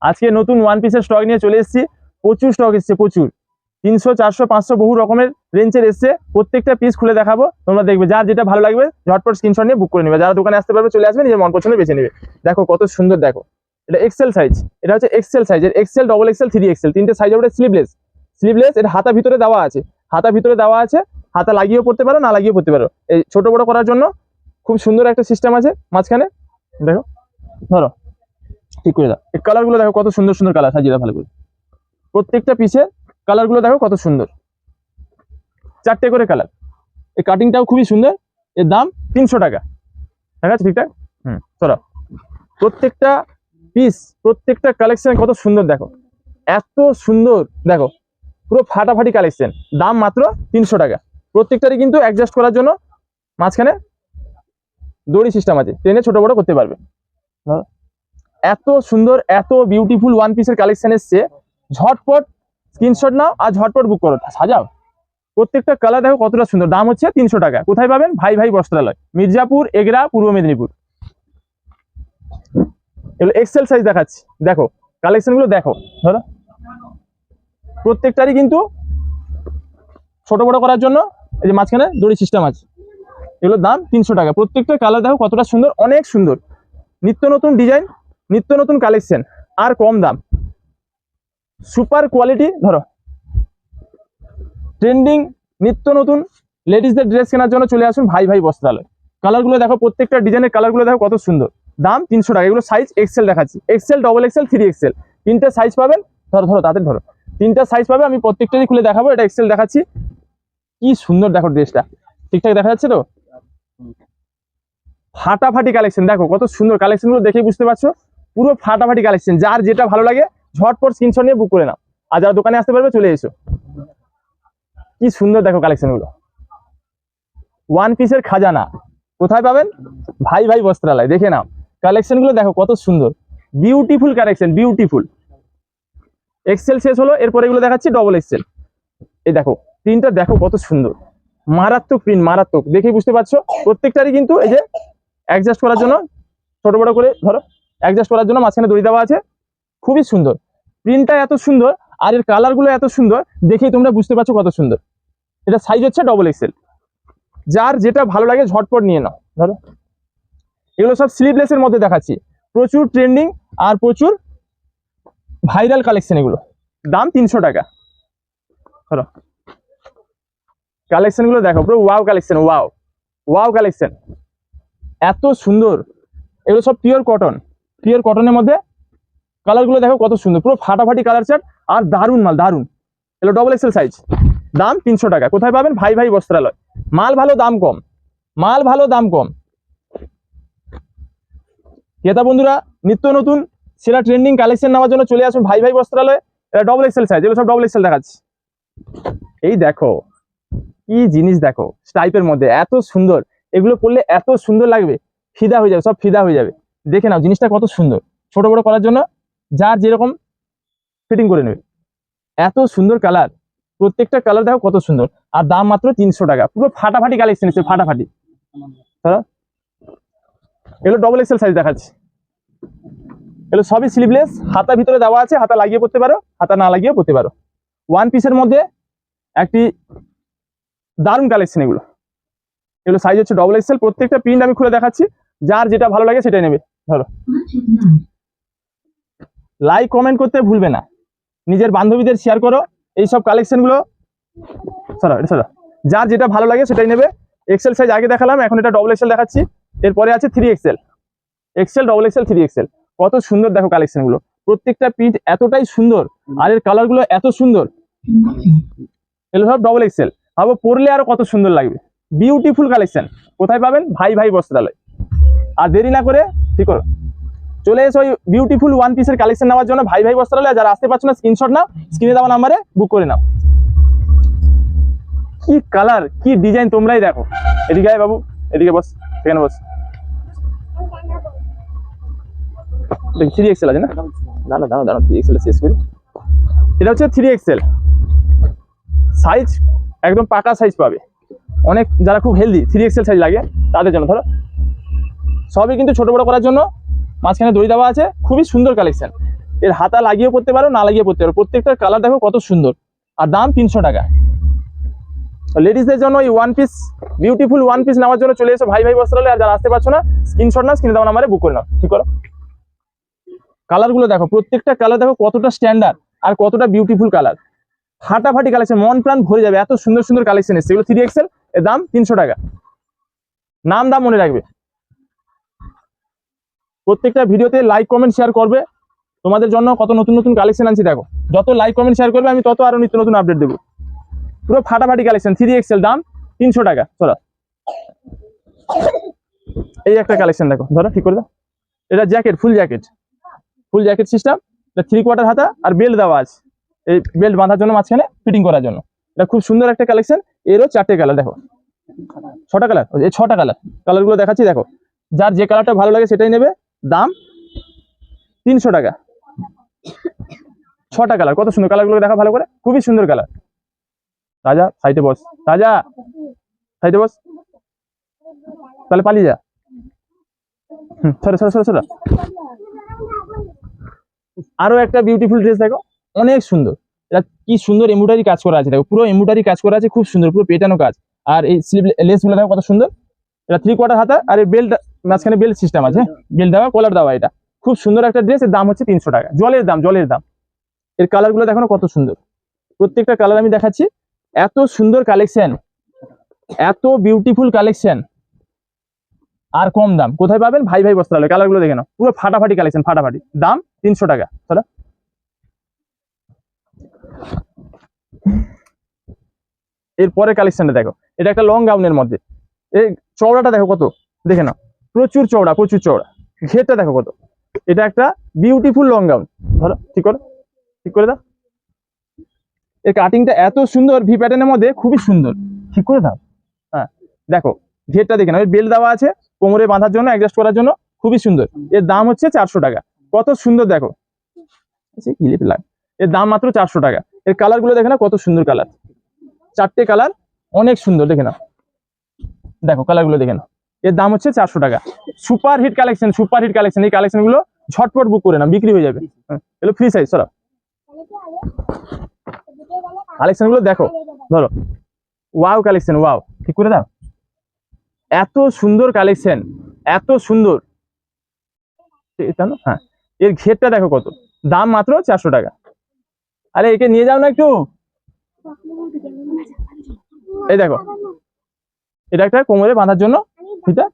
আজকে নতুন ওয়ান পিসের স্টক নিয়ে চলে এসেছি। প্রচুর স্টক এসছে, প্রচুর 300 400 500 বহু রকমের রেঞ্জের এসছে। প্রত্যেকটা পিস খুলে দেখাবো, তোমরা দেখবে যার যেটা ভালো লাগবে ঝটপট স্ক্রিনশট নিয়ে বুক করে নেবে। যারা দোকানে আসতে পারবে চলে আসবে, নিজের মন পছন্দ বেছে নেবে। দেখো কত সুন্দর, দেখো এটা এক্সেল সাইজ, এটা হচ্ছে এক্সেল সাইজের, এক্সেল, ডবল এক্সেল, 3XL, তিনটে সাইজ হবে। স্লিভলেস, স্লিভলেস, এর হাতা ভিতরে দেওয়া আছে, হাতা ভিতরে দেওয়া আছে, হাতা লাগিয়েও পড়তে পারো, না লাগিয়েও পড়তে পারো। এই ছোট বড় করার জন্য খুব সুন্দর একটা সিস্টেম আছে মাঝখানে। দেখো, ধরো ঠিক করে দাও। এই কালারগুলো দেখো কত সুন্দর সুন্দর কালার সাজিয়ে দাও ভালো করে। প্রত্যেকটা পিসের কালারগুলো দেখো কত সুন্দর, 4টে করে কালার। এই কাটিংটাও খুবই সুন্দর। এর দাম 300 টাকা। ঠিক আছে, ঠিকঠাক। চলো, প্রত্যেকটা পিস, প্রত্যেকটা কালেকশন কত সুন্দর দেখো, এত সুন্দর দেখো, পুরো ফাটাফাটি কালেকশন। দাম মাত্র 300 টাকা। প্রত্যেকটারই কিন্তু অ্যাডজাস্ট করার জন্য মাঝখানে দড়ি সিস্টেম আছে, টেনে ছোট বড় করতে পারবে। এত সুন্দর, এত বিউটিফুল ওয়ান পিসের কালেকশন এসছে। ঝটপট স্ক্রিনশট নাও আর ঝটপট বুক করো, সাজাও। প্রত্যেকটা কালার দেখো কতটা সুন্দর। দাম হচ্ছে 300 টাকা। কোথায় পাবেন? ভাই ভাই বস্ত্রালয়, মির্জাপুর, এগরা, পূর্ব মেদিনীপুর। এগুলো এক্সেল সাইজ দেখাচ্ছি, দেখো কালেকশন গুলো দেখো। ধরো প্রত্যেকটারই কিন্তু ছোট বড় করার জন্য এই যে মাঝখানে দড়ি সিস্টেম আছে। এগুলোর দাম 300 টাকা। প্রত্যেকটা কালার দেখো কতটা সুন্দর, অনেক সুন্দর, নিত্য নতুন ডিজাইন, নিত্য নতুন কালেকশন, আর কম দাম, সুপার কোয়ালিটি। ধরো ট্রেন্ডিং নিত্য নতুন লেডিসদের ড্রেস কেনার জন্য চলে আসুন ভাই ভাই বস্ত্রালয়। কালারগুলো দেখো, প্রত্যেকটা ডিজাইনের কালারগুলো দেখো কত সুন্দর। দাম 300 টাকা। এগুলো সাইজ এক্সেল দেখাচ্ছি, এক্সেল, ডবল এক্সেল, 3XL, তিনটে সাইজ পাবেন। ধরো ধরো তাদের ধরো, তিনটা সাইজ পাবে। আমি প্রত্যেকটারই খুলে দেখাবো। এটা এক্সেল দেখাচ্ছি, কি সুন্দর দেখো ড্রেসটা, ঠিকঠাক দেখা যাচ্ছে তো? ফাটাফাটি কালেকশন দেখো কত সুন্দর। কালেকশনগুলো দেখেই বুঝতে পারছো, পুরো ফাটাফাটি কালেকশন। যার যেটা ভালো লাগে ঝটপট স্ক্রিনশট নিয়ে বুক করে নাও। আর যারা দোকানে আসতে পারবে চলে এসো। কি সুন্দর দেখো কালেকশনগুলো, ওয়ান পিসের খাজানা। কোথায় পাবেন? ভাই ভাই বস্ত্রালয়। দেখে নাও কালেকশনগুলো দেখো কত সুন্দর, বিউটিফুল কালেকশন, বিউটিফুল। এক্সেল শেষ হলো, এরপরে এগুলো দেখাচ্ছি ডবল এক্সেল। এই দেখো প্রিন্টটা দেখো কত সুন্দর, মারাত্মক প্রিন্ট, মারাত্মক। দেখেই বুঝতে পারছো প্রত্যেকটারই কিন্তু এই যে অ্যাডজাস্ট করার জন্য ছোট বড় করে ধরো অ্যাডজাস্ট করার জন্য মাঝখানে দড়ি দেওয়া আছে। খুবই সুন্দর প্রিন্টটা, এত সুন্দর, আর এর কালারগুলো এত সুন্দর, দেখেই তোমরা বুঝতে পারছো কত সুন্দর। এটা সাইজ হচ্ছে ডবল এক্সেল। যার যেটা ভালো লাগে ঝটপট নিয়ে নাও। ধরো এগুলো সব স্লিভলেসের মধ্যে দেখাচ্ছি, প্রচুর ট্রেন্ডিং আর প্রচুর ভাইরাল কালেকশন। এগুলো দাম 300 টাকা। ধরো কালেকশন গুলো দেখো, পুরো wow collection, wow wow collection, এত সুন্দর। এগুলো সব পিওর কটন, পিওর কটনের মধ্যে কালারগুলো দেখো কত সুন্দর, পুরো ফাটাফাটি কালার চার্ট, আর দারুন মাল, দারুন। এগুলো ডবল এক্সেল সাইজ। দাম 300 টাকা। কোথায় পাবেন? ভাই ভাই বস্ত্রালয়। মাল ভালো, দাম কম, মাল ভালো, দাম কম। ক্রেতা বন্ধুরা নিত্য নতুন সেরা ট্রেন্ডিং কালেকশন নেওয়ার জন্য চলে আসুন ভাই ভাই বস্ত্রালয়। এটা ডবল এক্সেল সাইজ, এগুলো সব ডবল এক্সেল দেখাচ্ছি। এই দেখো কি জিনিস, দেখো স্টাইপের মধ্যে এত সুন্দর। এগুলো পরলে এত সুন্দর লাগবে, ফিদা হয়ে যাবে, সব ফিদা হয়ে যাবে। দেখে নাও জিনিসটা কত সুন্দর। ছোট বড় করার জন্য যার যেরকম ফিটিং করে নেবে। এত সুন্দর কালার, প্রত্যেকটা কালার দেখো কত সুন্দর, আর দাম মাত্র 300 টাকা। পুরো ফাটাফাটি কালেকশন এসেছে, ফাটাফাটি। এগুলো ডবল এক্সেল সাইজ দেখাচ্ছি। এগুলো সবই স্লিভলেস, হাতা ভিতরে দেওয়া আছে, হাতা লাগিয়ে পড়তে পারো, হাতা না লাগিয়ে পড়তে পারো। ওয়ান পিসের মধ্যে একটি দারুণ কালেকশন। এগুলো এগুলো সাইজ হচ্ছে ডবল এক্সেল। প্রত্যেকটা প্রিন্ট আমি খুলে দেখাচ্ছি, যার যেটা ভালো লাগে সেটাই নেবে। ধরো লাইক কমেন্ট করতে ভুলবে না, নিজের বান্ধবীদের শেয়ার করো এইসব কালেকশন গুলো। যার যেটা ভালো লাগে সেটাই নেবে। এক্সেল সাইজ আগে দেখালাম, এখন এটা ডবল এক্সেল দেখাচ্ছি। এরপরে আছে 3XL, Excel, double Excel, 3XL। কত সুন্দর দেখো কালেকশন গুলো, প্রত্যেকটা প্রিন্ট এতটাই সুন্দর, আর এর কালার গুলো এত সুন্দর। এগুলো সব ডবল এক্সেল, ভাবো পরলে আরো কত সুন্দর লাগবে। Beautiful collection. কোথায় পাবেন? ভাই ভাই বস্ত্রালয়। আর দেরি না করে ঠিক করো, চলে এসো ওই বিউটিফুল ওয়ান পিসের কালেকশন নেওয়ার জন্য ভাই ভাই বস্ত্রালয়। যারা আসতে পারছো না স্ক্রিনশট নাও, স্ক্রিনে দেওয়া নাম্বারে বুক করে নাও। কি কালার, কি ডিজাইন, তোমরাই দেখো। এদিকে আয় বাবু, এদিকে বস, এখানে বস। 3XL আছে না? দাঁড়া দাঁড়া দাঁড়া, 3XL শেষ করি। এটা হচ্ছে 3XL সাইজ, একদম পাকা সাইজ পাবে। অনেক যারা খুব হেলদি 3XL সাইজ লাগে তাদের জন্য। ধরো সবই কিন্তু ছোট বড় করার জন্য মাঝখানে দড়ি দেওয়া আছে, খুবই সুন্দর কালেকশন। এর হাতা লাগিয়ে পড়তে পারো, না লাগিয়ে পড়তে পারো, প্রত্যেকটার কালার দেখো কত সুন্দর। আর দাম 300 টাকা। লেডিসদের জন্য এই one piece, beautiful one piece নেওয়ার জন্য চলে এসো ভাই ভাই বস্ত্রালয়। আর যারা আসতে পারছো না, স্ক্রিনশট না, স্ক্রিনে দেওয়া নাম্বারে বুক করে নাও, ঠিক করো। কালার গুলো দেখো, প্রত্যেকটা কালার দেখো কতটা স্ট্যান্ডার্ড আর কতটা বিউটিফুল কালার। ফাটাফাটি কালেকশন, মন প্রাণ ভরে যাবে, এত সুন্দর সুন্দর কালেকশন এসছে। এগুলো 3XL, এর দাম 300 টাকা। নাম দাম মনে রাখবে। প্রত্যেকটা ভিডিওতে লাইক কমেন্ট শেয়ার করবে, তোমাদের জন্য কত নতুন নতুন কালেকশন আনছি দেখো। যত লাইক কমেন্ট শেয়ার করবে আমি তত আরো নিত্য নতুন আপডেট দেবো। পুরো ফাটাফাটি কালেকশন, 3XL, দাম 300 টাকা। চলো, এই একটা কালেকশন দেখো, ধরো ঠিক করে দাও। এটা জ্যাকেট, ফুল জ্যাকেট সিস্টেম। এটা 3/4 হাতা আর বেল্ট দেওয়া আছে, এই বেল্ট বাঁধার জন্য, মাঝখানে ফিটিং করার জন্য। এটা খুব সুন্দর একটা কালেকশন। এরও 4টে কালার দেখো, 6টা কালার, এই 6টা কালারগুলো দেখাচ্ছি দেখো। যার যে কালারটা ভালো লাগে সেটাই নেবে, দাম 300 টাকা। 6টা কালার, কত সুন্দর কালারগুলো দেখা ভালো করে, খুবই সুন্দর কালার। রাজা সাইডে বস, রাজা সাইডে বস, তাহলে পালিয়ে যা। সরে সরে সরে সরে। আরো একটা বিউটিফুল ড্রেস দেখো, অনেক সুন্দর। এটা কি সুন্দর এমব্রয়ডারি কাজ করা আছে দেখো, পুরো এমব্রয়ডারি কাজ করা আছে, খুব সুন্দর, পুরো পেটানো কাজ। আর এই স্লিভ লেস গুলো দেখো কত সুন্দর। এটা 3/4 হাতা আর এই বেল্ট, মাঝখানে বেল্ট সিস্টেম আছে, বেল্ট দেওয়া, কলার দেওয়া। এটা খুব সুন্দর একটা ড্রেস, এর দাম হচ্ছে 300 টাকা। জলের দাম। এর কালার গুলো দেখো কত সুন্দর, প্রত্যেকটা কালার আমি দেখাচ্ছি। এত সুন্দর কালেকশন, এত বিউটিফুল কালেকশন, আর কম দাম কোথায় পাবেন? ভাই ভাই বস্ত্রালয়। কালার গুলো দেখে নাও, পুরো ফাটাফাটি কালেকশন, ফাটাফাটি, দাম 300 টাকা। চলো, এরপরে কালেকশনটা দেখো। এটা একটা লং গাউনের মধ্যে, এই চওড়াটা দেখো কত, দেখে নাও, প্রচুর চওড়া, প্রচুর চওড়া। ঘেরটা দেখো কত। এটা একটা বিউটিফুল লং গাউন। ধরো ঠিক করে দাও। এর কাটিংটা এত সুন্দর, ভি প্যাটার্নের মধ্যে, খুবই সুন্দর, ঠিক করে দাও। হ্যাঁ দেখো, ঘেরটা দেখে নাও, এর বেল্ট দেওয়া আছে কোমরে বাঁধার জন্য, অ্যাডজাস্ট করার জন্য, খুবই সুন্দর। এর দাম হচ্ছে 400 টাকা। কত সুন্দর দেখো, এর দাম মাত্র 400 টাকা। এর কালার গুলো দেখে নাও কত সুন্দর কালার, 4টে কালার, অনেক সুন্দর, দেখে নাও। দেখো কালার গুলো দেখে নাও। এর দাম হচ্ছে 400 টাকা। Super hit collection, super hit collection. এই কালেকশন গুলো ঝটপট বুক করে নাও, বিক্রি হয়ে যাবে। এগুলো ফ্রি সাইজ। চলো, কালেকশন গুলো দেখো, ধরো, ওয়াও কালেকশন, ওয়াও, ঠিক করে দাও। এত সুন্দর কালেকশন, এত সুন্দর। হ্যাঁ, এর ঘেরটা দেখো কত, দাম মাত্র 400 টাকা। আরে একে নিয়ে যাও না একটু। এই দেখো, এটা একটা কোমরে বাঁধার জন্য ফিতা।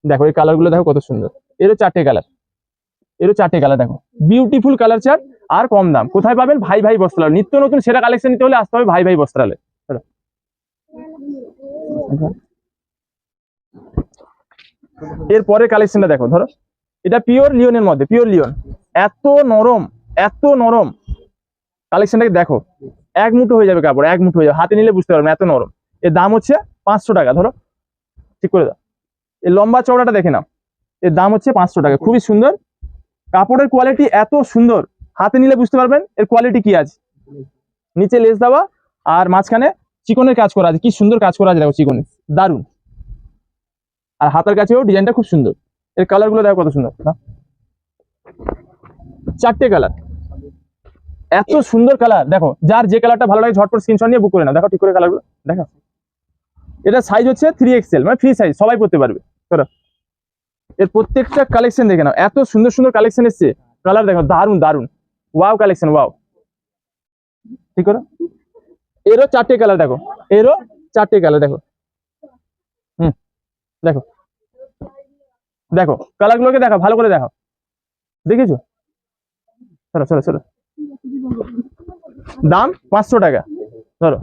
দেখো এই কালার গুলো দেখো কত সুন্দর। এরও 4টে কালার, দেখো, বিউটিফুল কালার চার্ট, আর কম দাম। কোথায় পাবেন? ভাই ভাই বস্ত্রালয়। নিত্য নতুন সেরা কালেকশন নিতে হলে আসতে হবে ভাই ভাই বস্ত্রালয়। এরপরে কালেকশনটা দেখো, ধরো, এটা পিওর লিওনের মধ্যে, পিওর লিওন। এত নরম, এত নরম। কালেকশনটাকে দেখো, এক মুঠো হয়ে যাবে কাপড়, এক মুঠো হয়ে যাবে, হাতে নিলে বুঝতে পারবেন, এত নরম। এর দাম হচ্ছে 500 টাকা। ধরো ঠিক করে দাও। এই লম্বা চওড়াটা দেখে নাও, এর দাম হচ্ছে 500 টাকা। খুবই সুন্দর, কাপড়ের কোয়ালিটি এত সুন্দর, হাতে নিলে বুঝতে পারবেন এর কোয়ালিটি কি আছে। নিচে লেস দেওয়া আর মাঝখানে চিকনের কাজ করা আছে, কি সুন্দর কাজ করা আছে দেখো, চিকনের, দারুন। আর হাতার কাছেও ডিজাইনটা খুব সুন্দর। এর কালার গুলো দেখো কত সুন্দর, 4টে কালার, এত সুন্দর কালার। দেখো, যার যে কালারটা ভালো লাগে ঝটপট স্ক্রিনশট নিয়ে বুক করে নাও। দেখো ঠিক করে কালারগুলো দেখো। এটা সাইজ হচ্ছে 3XL, মানে ফ্রি সাইজ, সবাই পড়তে পারবে। ধরো, এর প্রত্যেকটা কালেকশন দেখে নাও, এত সুন্দর সুন্দর কালেকশন এসছে। কালার দেখো, দারুন দারুন, ওয়াও কালেকশন, ওয়াও। ঠিক করো। এরও 4টে কালার দেখো, এরও 4টে কালার দেখো। দেখো দেখো কালার গুলোকে দেখো, ভালো করে দেখো, দেখেছো? চলো চলো চলো, দাম 500 টাকা। ধরো,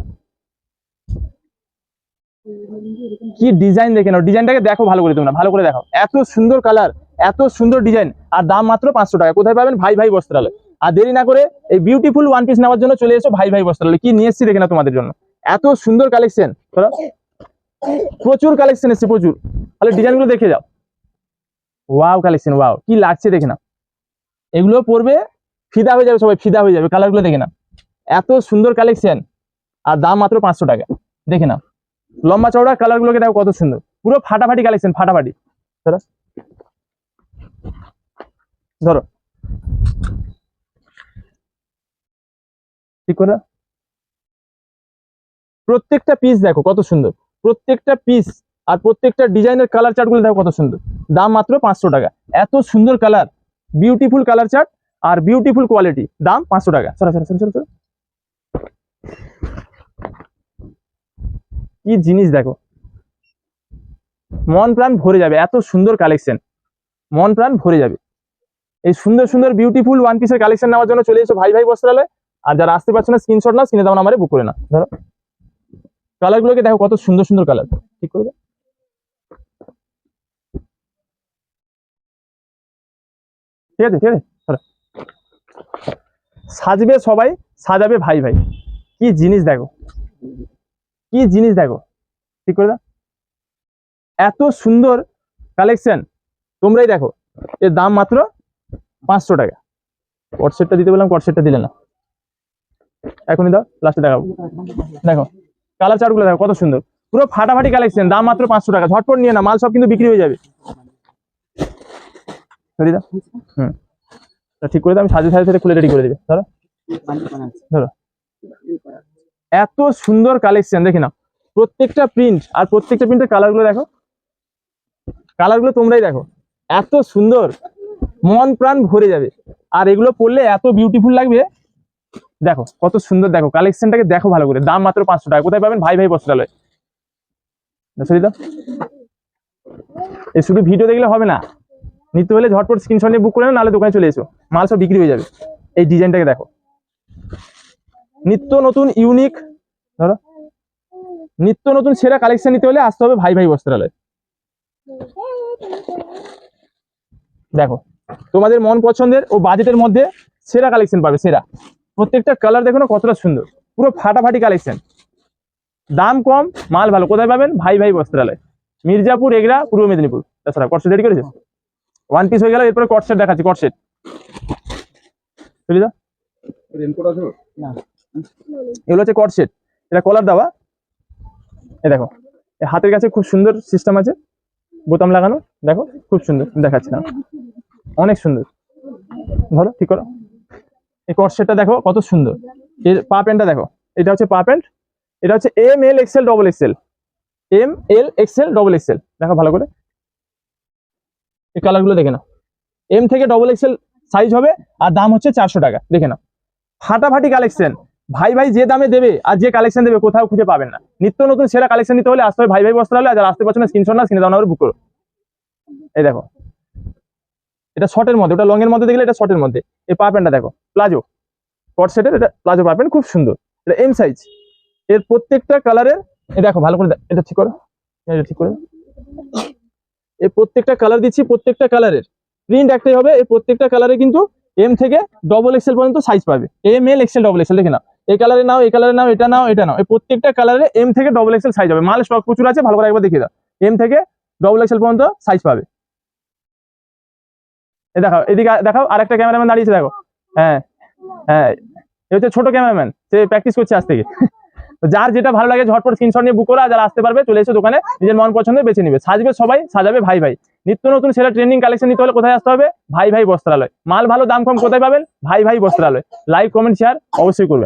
কি ডিজাইন দেখে নাও, ডিজাইনটাকে দেখো ভালো করে, তোমরা ভালো করে দেখো, এত সুন্দর কালার, এত সুন্দর ডিজাইন, আর দাম মাত্র 500 টাকা। কোথায় পাবেন? ভাই ভাই বস্ত্রালয়। আর দেরি না করে এই বিউটিফুল ওয়ান পিস নেওয়ার জন্য চলে এসো ভাই ভাই বস্ত্রালয়। কি নিয়ে এসেছি দেখে নাও তোমাদের জন্য, এত সুন্দর কালেকশন। প্রচুর কালেকশন এসেছে, প্রচুর। তাহলে ডিজাইন গুলো দেখে যাও, ওয়াও কালেকশন, ওয়াও, কি লাগছে দেখে নাও। এগুলো পরবে, ফিদা হয়ে যাবে, সবাই ফিদা হয়ে যাবে। কালার গুলো দেখে নাও, এত সুন্দর কালেকশন, আর দাম মাত্র 500 টাকা। দেখে নাও, লম্বা চওড়া কালার গুলোকে দেখো কত সুন্দর, পুরো ফাটাফাটি কালেকশন, ফাটাফাটি। ধরো ধরো, ঠিক করে প্রত্যেকটা পিস দেখো কত সুন্দর, প্রত্যেকটা পিস আর প্রত্যেকটা ডিজাইনের কালার চার্ট গুলো দেখো কত সুন্দর। দাম মাত্র 500 টাকা। এত সুন্দর কালার, বিউটিফুল কালার চার্ট আর বিউটিফুল কোয়ালিটি, দাম 500 টাকা। সরা সরা সরা সরা। কি জিনিস দেখো, মন প্রাণ ভরে যাবে, এত সুন্দর কালেকশন, মন প্রাণ ভরে যাবে। এই সুন্দর সুন্দর বিউটিফুল ওয়ান পিসের কালেকশন নেওয়ার জন্য চলে এসো ভাই ভাই বস্ত্রালয়। আর যারা আসতে পারছো না স্ক্রিনশট নাও, স্ক্রিনে দাও নাম্বারে বুক করে না। ধরো কালার গুলোকে দেখো কত সুন্দর সুন্দর কালার। ঠিক করে দাও। ঠিক আছে ঠিক আছে, ধরো। সাজবে সবাই, সাজাবে ভাই ভাই। কি জিনিস দেখো, কি জিনিস দেখো। ঠিক করে দাও। এত সুন্দর কালেকশন, তোমরাই দেখো। এর দাম মাত্র 500 টাকা। কট সেটটা দিতে বললাম, কট সেটটা দিলে না, এখনই দাও, লাস্টে দেখাবো। দেখো কালার চার্ট গুলো দেখো কত সুন্দর, পুরো ফাটাফাটি কালেকশন, দাম মাত্র 500 টাকা। ঝটপট নিয়ে না, মাল সব কিন্তু বিক্রি হয়ে যাবে। সরি দাও, ঠিক করে দাও, আমি সাথে সাথে খুলে রেডি করে দিবে। ধরো ধরো, এত সুন্দর কালেকশন দেখে নাও। প্রত্যেকটা প্রিন্ট আর প্রত্যেকটা প্রিন্টের কালার গুলো দেখো, কালার গুলো তোমরাই দেখো, এত সুন্দর, মন প্রাণ ভরে যাবে। আর এগুলো পরলে এত বিউটিফুল লাগবে। দেখো কত সুন্দর, দেখো কালেকশনটাকে দেখো ভালো করে। দাম মাত্র 500 টাকা। কোথায় পাবেন? ভাই ভাই বস্ত্রালয়। এই শুধু ভিডিও দেখলে হবে না, নিতে হলে ঝটপট স্ক্রিনশট নিয়ে বুক করে নাও, নাহলে দোকানে চলে এসো, মাল সব বিক্রি হয়ে যাবে। এই ডিজাইনটাকে দেখো, নিত্য নতুন ইউনিক, ধরো নিত্য নতুন সেরা কালেকশন নিতে হলে আসতে হবে ভাই ভাই বস্ত্রালয়। দেখো তোমাদের মন পছন্দের ও বাজেটের মধ্যে সেরা কালেকশন পাবে, সেরা। প্রত্যেকটা কালার দেখো না কতটা সুন্দর, পুরো ফাটাফাটি কালেকশন, দাম কম, মাল ভালো। কোথায় পাবেন? ভাই ভাই বস্ত্রালয়, মির্জাপুর, এগরা, পূর্ব মেদিনীপুর। তাছাড়া কটসেট রেডি করেছে, ওয়ান পিস হয়ে গেল। এরপরে কটসেট দেখাচ্ছি, কটসেট। এগুলো হচ্ছে কটসেট, এটা কলার দেওয়া। এই দেখো, হাতের কাছে খুব সুন্দর সিস্টেম আছে, বোতাম লাগানো। দেখো খুব সুন্দর দেখাচ্ছে না, অনেক সুন্দর। ধরো ঠিক করো, এই কটসেটটা দেখো কত সুন্দর। এর পা প্যান্টটা দেখো, এটা হচ্ছে পা প্যান্ট। এটা হচ্ছে M L XL double XL, M L XL double XL. দেখো ভালো করে, এই কালার গুলো দেখে নাও। এম থেকে ডবল এক্সেল সাইজ হবে, আর দাম হচ্ছে 400 টাকা। দেখে নাও, ফাটাফাটি কালেকশন। ভাই ভাই যে দামে দেবে আর যে কালেকশন দেবে কোথাও খুঁজে পাবেন না। নিত্য নতুন সেরা কালেকশন নিতে হলে আসতে হবে ভাই ভাই বস্ত্রালয়। আর যারা আসতে পারছো না স্ক্রিনশট না, স্ক্রিনে দাও নাম্বারে বুক করো। এই দেখো, এটা শর্টের মধ্যে, ওটা লং এর মধ্যে দেখলে এটা শর্টের মধ্যে। এই পা প্যান্টটা দেখো, প্লাজো কট সেটের, এটা প্লাজো পা প্যান্ট, খুব সুন্দর। এটা এম সাইজ। এর প্রত্যেকটা কালারের, এই দেখো ভালো করে, এটা ঠিক করো, এটা ঠিক করে। এই প্রত্যেকটা কালার দিচ্ছি, প্রত্যেকটা কালারের প্রিন্ট একটাই হবে। এই প্রত্যেকটা কালারে কিন্তু এম থেকে ডবল এক্সেল পর্যন্ত সাইজ পাবে, M L XL double XL. দেখে নাও, এই কালারে নাও, এই কালারে নাও, এটা নাও, এটা নাও। এই প্রত্যেকটা কালারে এম থেকে ডবল এক্সেল সাইজ হবে। মাল স্টক প্রচুর আছে, ভালো করে একবার দেখিয়ে দাও। এম থেকে ডবল এক্সেল পর্যন্ত সাইজ পাবে। এই দেখাও, এদিকে দেখাও, আরেকটা ক্যামেরাম্যান দাঁড়িয়েছে দেখো। হ্যাঁ হ্যাঁ, এ হচ্ছে ছোট ক্যামেরাম্যান, সে প্র্যাকটিস করছে আজ থেকে। যার যেটা ভালো লাগে ঝটপট স্ক্রিনশট নিয়ে বুক করা। যারা আসতে পারবে চলে এসে দোকানে, নিজের মন পছন্দের বেছে নিবে। সাজবে সবাই, সাজাবে ভাই ভাই। নিত্য নতুন সেরা ট্রেন্ডিং কালেকশন নিতে হলে কোথায় আসতে হবে? ভাই ভাই বস্ত্রালয়। মাল ভালো, দাম কম, কোথায় পাবেন? ভাই ভাই বস্ত্রালয়। লাইক কমেন্ট শেয়ার অবশ্যই করবেন।